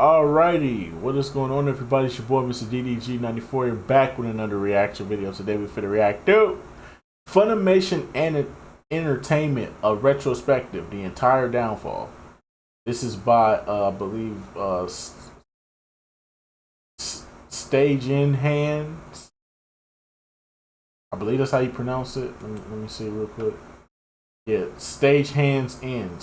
Alrighty, what is going on, everybody? It's your boy, Mr. DDG94. You're back with another reaction video. Today we finna react to Funimation and Entertainment, a retrospective, the entire downfall. This is by, I believe, Stage in Hands. I believe that's how you pronounce it. Let me see real quick. Yeah, Stage Hands In.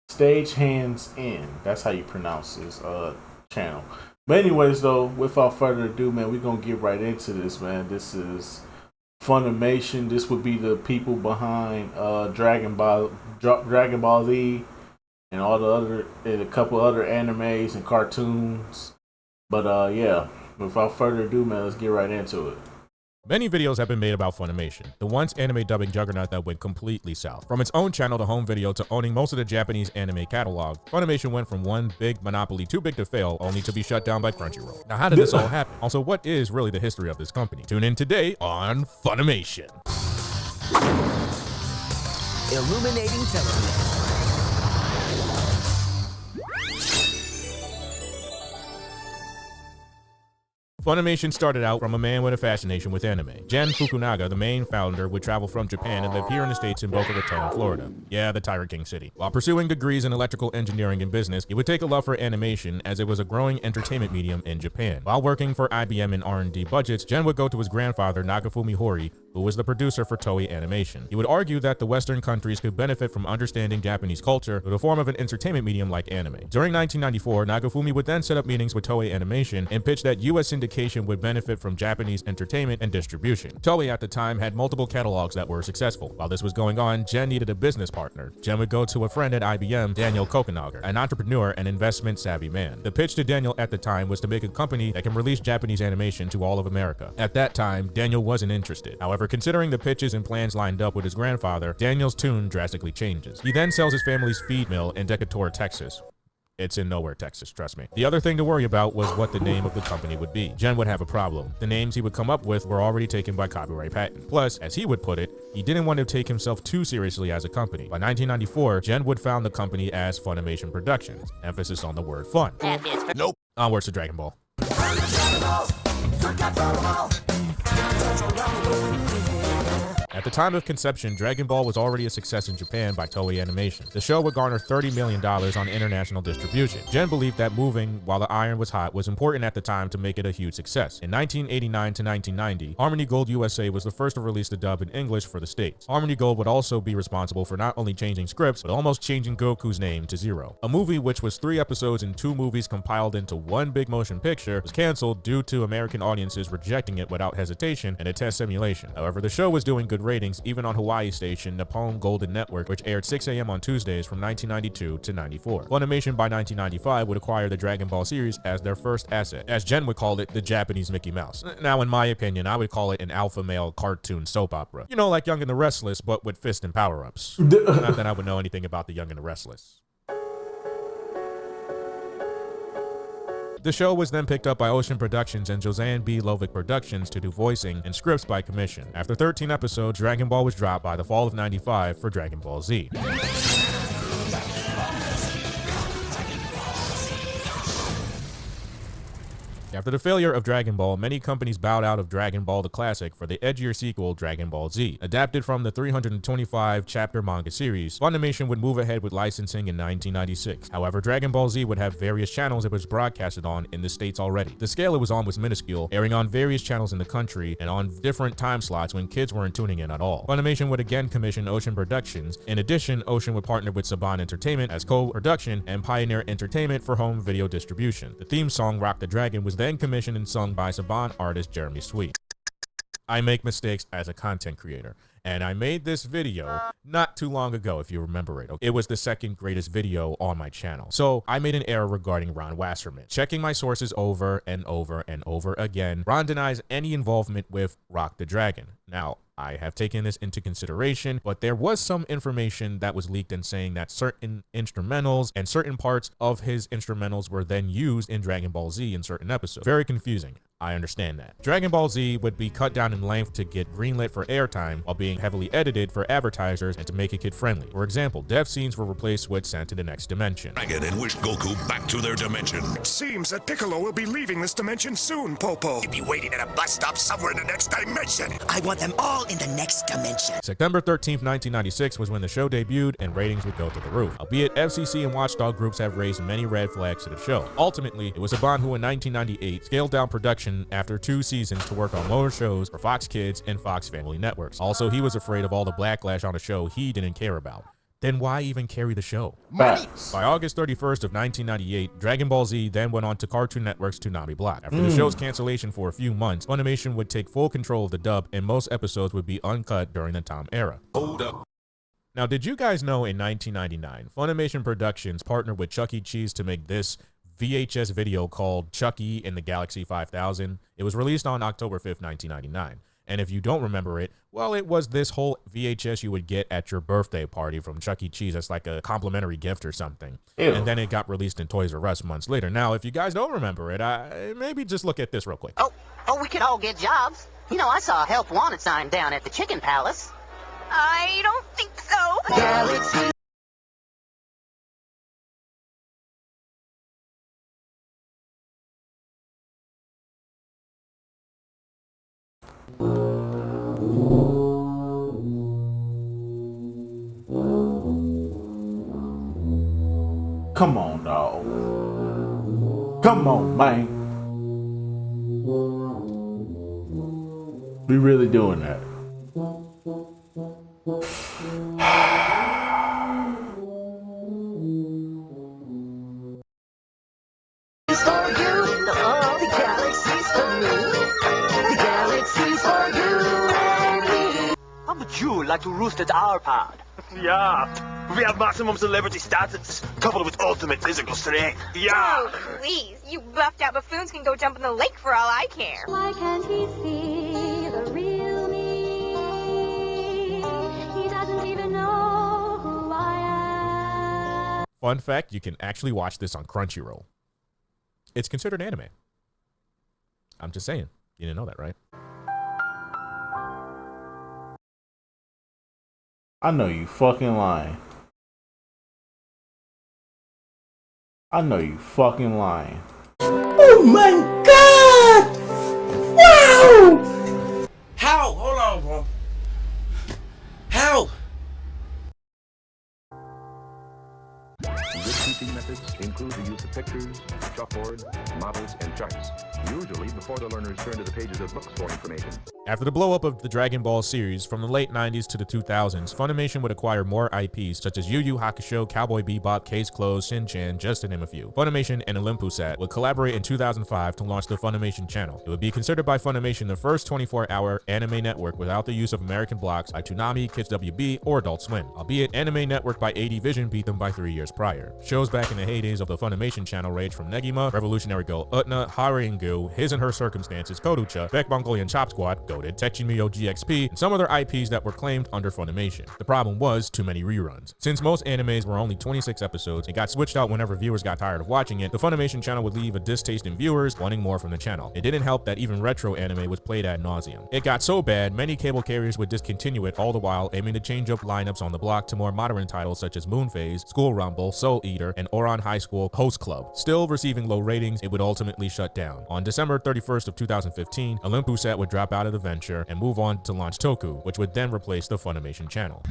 Stage Hands In. That's how you pronounce this channel. But anyways, though, without further ado, man, we're gonna get right into this, man. This is Funimation. This would be the people behind Dragon Ball Z, and all the other, and a couple other animes and cartoons. But yeah, without further ado, man, let's get right into it. Many videos have been made about Funimation, the once anime dubbing juggernaut that went completely south. From its own channel to home video to owning most of the Japanese anime catalog, Funimation went from one big monopoly too big to fail, only to be shut down by Crunchyroll. Now, how did this all happen? Also, what is really the history of this company? Tune in today on Funimation. Illuminating television. Funimation started out from a man with a fascination with anime. Gen Fukunaga, the main founder, would travel from Japan and live here in the States in Boca Raton, Florida. Yeah, the Tyrant King city. While pursuing degrees in electrical engineering and business, he would take a love for animation as it was a growing entertainment medium in Japan. While working for IBM in R&D budgets, Gen would go to his grandfather, Nagafumi Hori, who was the producer for Toei Animation. He would argue that the Western countries could benefit from understanding Japanese culture through the form of an entertainment medium like anime. During 1994, Nagafumi would then set up meetings with Toei Animation and pitch that US syndication would benefit from Japanese entertainment and distribution. Toei at the time had multiple catalogs that were successful. While this was going on, Gen needed a business partner. Gen would go to a friend at IBM, Daniel Kokenaga, an entrepreneur and investment-savvy man. The pitch to Daniel at the time was to make a company that can release Japanese animation to all of America. At that time, Daniel wasn't interested. However, considering the pitches and plans lined up with his grandfather, Daniel's tune drastically changes. He then sells his family's feed mill in Decatur, Texas. It's in nowhere, Texas, trust me. The other thing to worry about was what the name of the company would be. Gen would have a problem. The names he would come up with were already taken by copyright patent. Plus, as he would put it, he didn't want to take himself too seriously as a company. By 1994, Gen would found the company as Funimation Productions, emphasis on the word fun. Nope. Onwards to Dragon Ball. At the time of conception, Dragon Ball was already a success in Japan by Toei Animation. The show would garner $30 million on international distribution. Gen believed that moving while the iron was hot was important at the time to make it a huge success. In 1989 to 1990, Harmony Gold USA was the first to release the dub in English for the States. Harmony Gold would also be responsible for not only changing scripts, but almost changing Goku's name to Zero. A movie which was 3 episodes and 2 movies compiled into one big motion picture was canceled due to American audiences rejecting it without hesitation in a test simulation. However, the show was doing good ratings even on Hawaii station Nippon Golden Network, which aired 6 a.m. on Tuesdays from 1992 to 94. Funimation by 1995 would acquire the Dragon Ball series as their first asset, as Gen would call it, the Japanese Mickey Mouse. Now, in my opinion, I would call it an alpha male cartoon soap opera. You know, like Young and the Restless, but with fist and power-ups. Not that I would know anything about the Young and the Restless. The show was then picked up by Ocean Productions and Josanne B. Lovick Productions to do voicing and scripts by commission. After 13 episodes, Dragon Ball was dropped by the fall of '95 for Dragon Ball Z. After the failure of Dragon Ball, many companies bowed out of Dragon Ball the Classic for the edgier sequel, Dragon Ball Z. Adapted from the 325-chapter manga series, Funimation would move ahead with licensing in 1996. However, Dragon Ball Z would have various channels it was broadcasted on in the States already. The scale it was on was minuscule, airing on various channels in the country and on different time slots when kids weren't tuning in at all. Funimation would again commission Ocean Productions. In addition, Ocean would partner with Saban Entertainment as co-production and Pioneer Entertainment for home video distribution. The theme song, Rock the Dragon, was then commissioned and sung by Saban artist Jeremy Sweet. I make mistakes as a content creator, and I made this video not too long ago, if you remember it. It was the second greatest video on my channel. So I made an error regarding Ron Wasserman. Checking my sources over and over and over again, Ron denies any involvement with Rock the Dragon. Now, I have taken this into consideration, but there was some information that was leaked and saying that certain instrumentals and certain parts of his instrumentals were then used in Dragon Ball Z in certain episodes. Very confusing. I understand that. Dragon Ball Z would be cut down in length to get greenlit for airtime while being heavily edited for advertisers and to make it kid-friendly. For example, death scenes were replaced with sent to the next dimension. Dragon and wish Goku back to their dimension. It seems that Piccolo will be leaving this dimension soon, Popo. He'll be waiting at a bus stop somewhere in the next dimension. I want them all in the next dimension. September 13th, 1996 was when the show debuted and ratings would go through the roof. Albeit FCC and watchdog groups have raised many red flags to the show. Ultimately, it was Saban who in 1998 scaled down production after 2 seasons to work on more shows for Fox Kids and Fox Family Networks. Also, he was afraid of all the backlash on a show he didn't care about. Then why even carry the show? Facts. By August 31st of 1998, Dragon Ball Z then went on to Cartoon Network's Toonami Block. After the show's cancellation for a few months, Funimation would take full control of the dub and most episodes would be uncut during the Tom era. Hold up. Now, did you guys know in 1999, Funimation Productions partnered with Chuck E. Cheese to make this VHS video called Chucky and the Galaxy 5000? It was released on October 5th, 1999. And if you don't remember it, well, it was this whole VHS you would get at your birthday party from Chuck E. Cheese as like a complimentary gift or something. Ew. And then it got released in Toys R Us months later. Now, if you guys don't remember it, maybe just look at this real quick. Oh, we could all get jobs. You know, I saw a help wanted sign down at the Chicken Palace. I don't think so. Galaxy. Come on, dog. Come on, man. We really doing that. For you, all the galaxies for me. The galaxies for you and me. How would you like to roost at our pod? Yeah, we have maximum celebrity status, coupled with ultimate physical strength. Yeah. Oh, please. You buffed out buffoons can go jump in the lake for all I care. Why can't he see the real me? He doesn't even know who I am. Fun fact, you can actually watch this on Crunchyroll. It's considered anime. I'm just saying. You didn't know that, right? I know you fucking lying. I know you fucking lying. Oh my God! Wow! How? Hold on, bro. How? Good teaching methods include the use of pictures, chalkboard, models, and charts, usually before the learners turn to the pages of books for information. After the blow-up of the Dragon Ball series from the late 90s to the 2000s, Funimation would acquire more IPs such as Yu Yu Hakusho, Cowboy Bebop, Case Closed, Shin-Chan, just to name a few. Funimation and Olympusat would collaborate in 2005 to launch the Funimation channel. It would be considered by Funimation the first 24-hour anime network without the use of American blocks by Toonami, Kids WB, or Adult Swim, albeit Anime Network by AD Vision beat them by 3 years prior. Shows back in the heydays of the Funimation channel range from Negima, Revolutionary Girl Utna, Haringu, His and Her Circumstances, Kodocha, Beck Mongolian Chop Squad, Goated, Tekken Mio GXP, and some other IPs that were claimed under Funimation. The problem was too many reruns. Since most animes were only 26 episodes and got switched out whenever viewers got tired of watching it, the Funimation channel would leave a distaste in viewers wanting more from the channel. It didn't help that even retro anime was played ad nauseum. It got so bad, many cable carriers would discontinue it, all the while aiming to change up lineups on the block to more modern titles such as Moon Phase, School Rumble, Soul Eater, and Oran High School Host Club. Still receiving low ratings, it would ultimately shut down. On December 31st of 2015, Olympusat would drop out of the venture and move on to launch Toku, which would then replace the Funimation channel.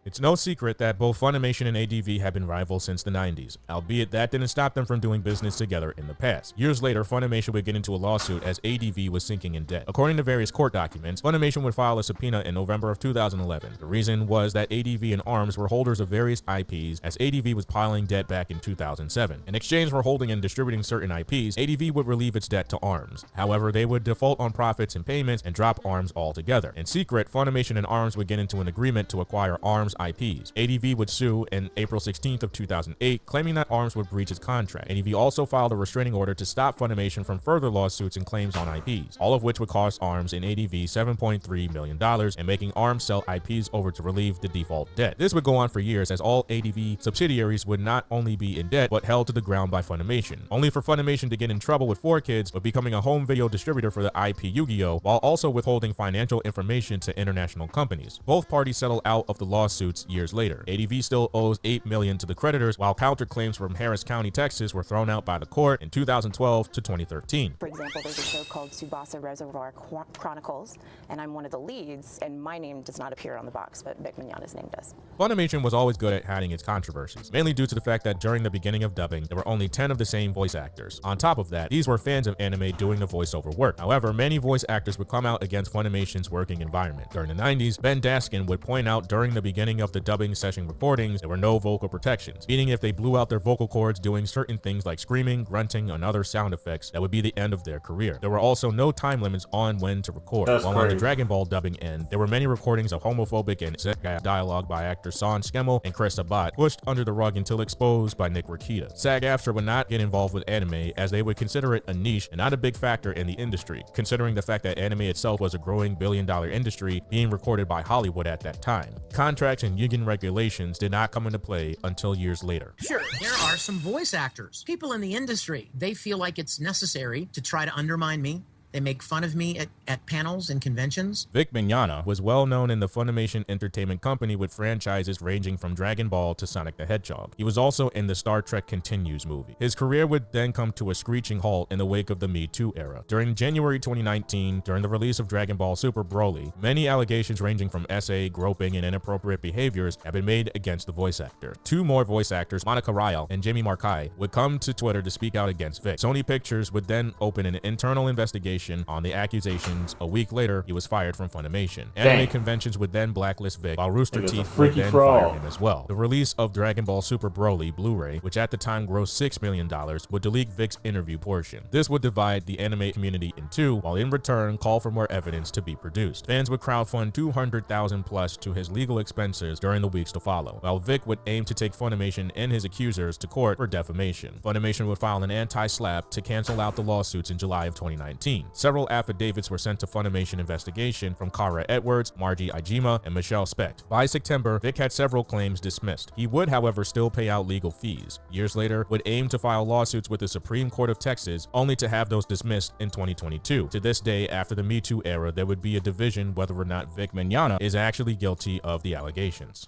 It's no secret that both Funimation and ADV have been rivals since the 90s, albeit that didn't stop them from doing business together in the past. Years later, Funimation would get into a lawsuit as ADV was sinking in debt. According to various court documents, Funimation would file a subpoena in November of 2011. The reason was that ADV and ARMS were holders of various IPs, as ADV was piling debt back in 2007. In exchange for holding and distributing certain IPs, ADV would relieve its debt to ARMS. However, they would default on profits and payments and drop ARMS altogether. In secret, Funimation and ARMS would get into an agreement to acquire ARMS ARMS IPs. ADV would sue in April 16th of 2008, claiming that ARMS would breach its contract. ADV also filed a restraining order to stop Funimation from further lawsuits and claims on IPs, all of which would cost ARMS and ADV $7.3 million and making ARMS sell IPs over to relieve the default debt. This would go on for years as all ADV subsidiaries would not only be in debt but held to the ground by Funimation, only for Funimation to get in trouble with 4Kids with becoming a home video distributor for the IP Yu-Gi-Oh! While also withholding financial information to international companies. Both parties settled out of the lawsuits years later. ADV still owes $8 million to the creditors, while counterclaims from Harris County, Texas were thrown out by the court in 2012 to 2013. For example, there's a show called Tsubasa Reservoir Chronicles, and I'm one of the leads, and my name does not appear on the box, but Vic Mignogna's name does. Funimation was always good at hiding its controversies, mainly due to the fact that during the beginning of dubbing, there were only 10 of the same voice actors. On top of that, these were fans of anime doing the voiceover work. However, many voice actors would come out against Funimation's working environment. During the 90s, Ben Daskin would point out during the beginning of the dubbing session recordings, there were no vocal protections, meaning if they blew out their vocal cords doing certain things like screaming, grunting, and other sound effects, that would be the end of their career. There were also no time limits on when to record. While on the Dragon Ball dubbing end, there were many recordings of homophobic and sexist dialogue by actors Son Schemmel and Chris Sabat, pushed under the rug until exposed by Nick Rikita. SAG-AFTRA would not get involved with anime as they would consider it a niche and not a big factor in the industry, considering the fact that anime itself was a growing billion-dollar industry being recorded by Hollywood at that time. Contracts and union regulations did not come into play until years later. Sure, there are some voice actors, people in the industry, they feel like it's necessary to try to undermine me. They make fun of me at panels and conventions. Vic Mignogna was well known in the Funimation Entertainment Company with franchises ranging from Dragon Ball to Sonic the Hedgehog. He was also in the Star Trek Continues movie. His career would then come to a screeching halt in the wake of the Me Too era. During January 2019, during the release of Dragon Ball Super Broly, many allegations ranging from SA, groping, and inappropriate behaviors have been made against the voice actor. Two more voice actors, Monica Ryle and Jamie Markai, would come to Twitter to speak out against Vic. Sony Pictures would then open an internal investigation on the accusations. A week later, he was fired from Funimation. Anime conventions would then blacklist Vic, while Rooster Teeth would then fire him as well. The release of Dragon Ball Super Broly Blu-ray, which at the time grossed $6 million, would delete Vic's interview portion. This would divide the anime community in two, while in return call for more evidence to be produced. Fans would crowdfund $200,000 plus to his legal expenses during the weeks to follow, while Vic would aim to take Funimation and his accusers to court for defamation. Funimation would file an anti-SLAPP to cancel out the lawsuits in July of 2019. Several affidavits were sent to Funimation investigation from Kara Edwards, Margie Ijima, and Michelle Specht. By September, Vic had several claims dismissed. He would, however, still pay out legal fees. Years later, would aim to file lawsuits with the Supreme Court of Texas, only to have those dismissed in 2022. To this day, after the Me Too era, there would be a division whether or not Vic Mignogna is actually guilty of the allegations.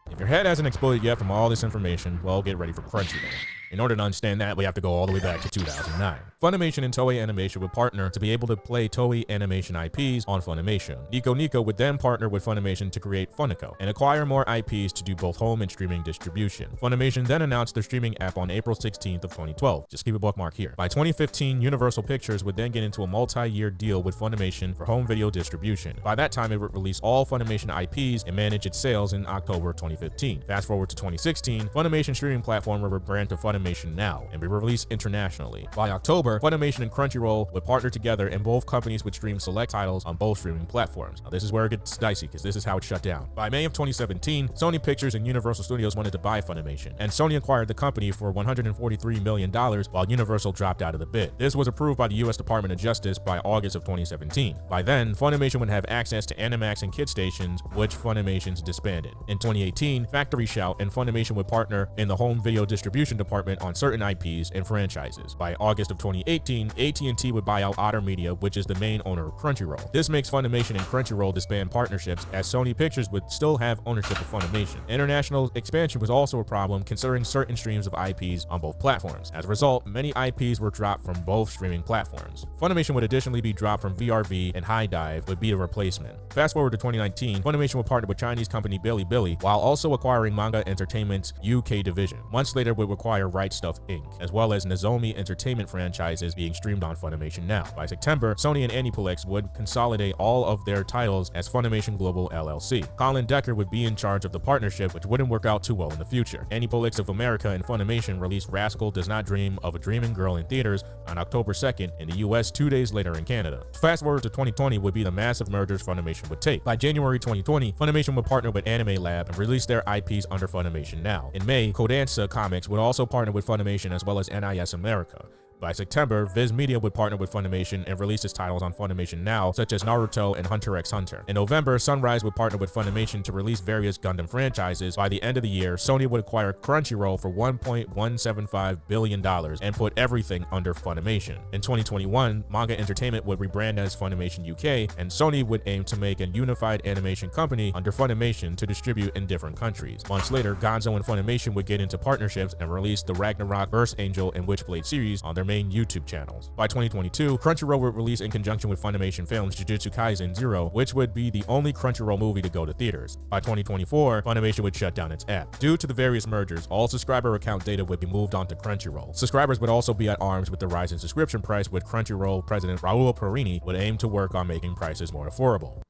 If your head hasn't exploded yet from all this information, well, get ready for Crunchyroll. In order to understand that, we have to go all the way back to 2009. Funimation and Toei Animation would partner to be able to play Toei Animation IPs on Funimation. Nico Nico would then partner with Funimation to create Funico and acquire more IPs to do both home and streaming distribution. Funimation then announced their streaming app on April 16th of 2012. Just keep a bookmark here. By 2015, Universal Pictures would then get into a multi-year deal with Funimation for home video distribution. By that time, it would release all Funimation IPs and manage its sales in October 2015. Fast forward to 2016, Funimation streaming platform would rebrand to Funimation Now and be released internationally. By October, Funimation and Crunchyroll would partner together and both companies would stream select titles on both streaming platforms. Now this is where it gets dicey because this is how it shut down. By May of 2017, Sony Pictures and Universal Studios wanted to buy Funimation, and Sony acquired the company for $143 million while Universal dropped out of the bid. This was approved by the US Department of Justice by August of 2017. By then, Funimation would have access to Animax and Kid Stations, which Funimation's disbanded. In 2018, Factory Shout and Funimation would partner in the home video distribution department on certain IPs and franchises. By August of 2018, AT&T would buy out Otter Media, which is the main owner of Crunchyroll. This makes Funimation and Crunchyroll disband partnerships, as Sony Pictures would still have ownership of Funimation. International expansion was also a problem, considering certain streams of IPs on both platforms. As a result, many IPs were dropped from both streaming platforms. Funimation would additionally be dropped from VRV, and High Dive would be a replacement. Fast forward to 2019, Funimation would partner with Chinese company Bilibili, while also acquiring Manga Entertainment's UK division. Months later, would acquire Right Stuff Inc., as well as Nozomi Entertainment franchises being streamed on Funimation Now. By September, Sony and Aniplex would consolidate all of their titles as Funimation Global LLC. Colin Decker would be in charge of the partnership, which wouldn't work out too well in the future. Aniplex of America and Funimation released Rascal Does Not Dream of a Dreaming Girl in theaters on October 2nd in the US 2 days later in Canada. Fast forward to 2020 would be the massive mergers Funimation would take. By January 2020, Funimation would partner with Anime Lab and release their IPs under Funimation Now. In May, Kodansha Comics would also partner with Funimation as well as NIS America. By September, Viz Media would partner with Funimation and release its titles on Funimation Now, such as Naruto and Hunter x Hunter. In November, Sunrise would partner with Funimation to release various Gundam franchises. By the end of the year, Sony would acquire Crunchyroll for $1.175 billion and put everything under Funimation. In 2021, Manga Entertainment would rebrand as Funimation UK, and Sony would aim to make a unified animation company under Funimation to distribute in different countries. Months later, Gonzo and Funimation would get into partnerships and release the Ragnarok, Burst Angel, and Witchblade series on their main YouTube channels. By 2022, Crunchyroll would release in conjunction with Funimation Films Jujutsu Kaisen 0, which would be the only Crunchyroll movie to go to theaters. By 2024, Funimation would shut down its app. Due to the various mergers, all subscriber account data would be moved onto Crunchyroll. Subscribers would also be at arms with the rising subscription price, with Crunchyroll President Raul Perini would aim to work on making prices more affordable.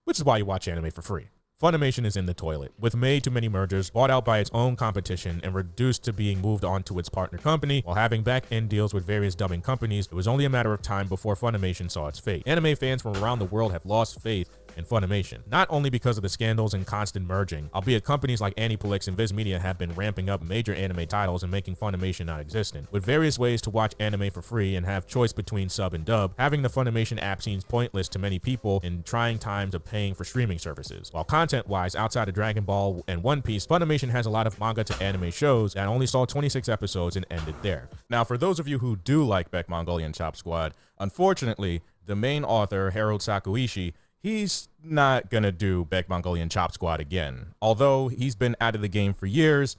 Which is why you watch anime for free. Funimation is in the toilet, with made too many mergers, bought out by its own competition, and reduced to being moved on to its partner company. While having back-end deals with various dubbing companies, it was only a matter of time before Funimation saw its fate. Anime fans from around the world have lost faith in Funimation, not only because of the scandals and constant merging, albeit companies like Aniplex and Viz Media have been ramping up major anime titles and making Funimation non-existent. With various ways to watch anime for free and have choice between sub and dub, having the Funimation app seems pointless to many people in trying times of paying for streaming services. While content-wise, outside of Dragon Ball and One Piece, Funimation has a lot of manga to anime shows that only saw 26 episodes and ended there. Now, for those of you who do like Beck Mongolian Chop Squad, unfortunately, the main author, Harold Sakuishi, he's not gonna do Beck Mongolian Chop Squad again. Although he's been out of the game for years,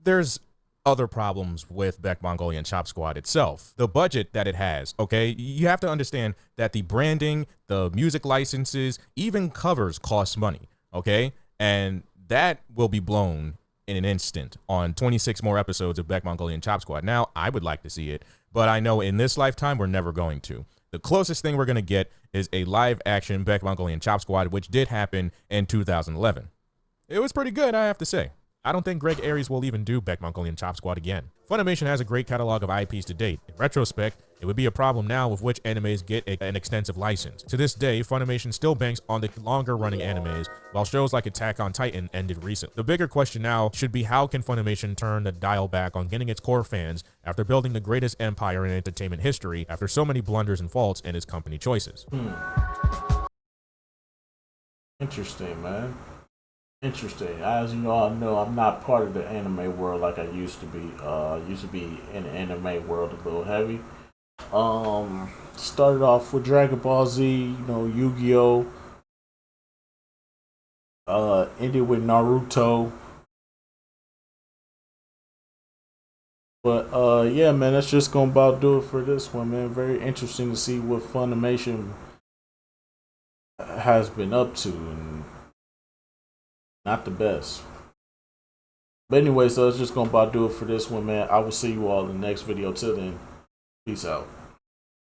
there's other problems with Beck Mongolian Chop Squad itself. The budget that it has, okay? You have to understand that the branding, the music licenses, even covers cost money, okay? And that will be blown in an instant on 26 more episodes of Beck Mongolian Chop Squad. Now, I would like to see it, but I know in this lifetime, we're never going to. The closest thing we're going to get is a live-action Beck Mongolian Chop Squad, which did happen in 2011. It was pretty good, I have to say. I don't think Greg Aries will even do Beck Mongolian Chop Squad again. Funimation has a great catalog of IPs to date. In retrospect, it would be a problem now with which animes get an extensive license. To this day, Funimation still banks on the longer-running animes, while shows like Attack on Titan ended recently. The bigger question now should be, how can Funimation turn the dial back on getting its core fans after building the greatest empire in entertainment history after so many blunders and faults in its company choices? Interesting, man. Interesting. As you all know, I'm not part of the anime world like I used to be. Used to be in the anime world a little heavy. Started off with Dragon Ball Z, Yu-Gi-Oh! Ended with Naruto. But yeah, man, that's just gonna about do it for this one, man. Very interesting to see what Funimation has been up to, and not the best. But anyway, so that's just gonna about do it for this one, man. I will see you all in the next video. Till then, peace out.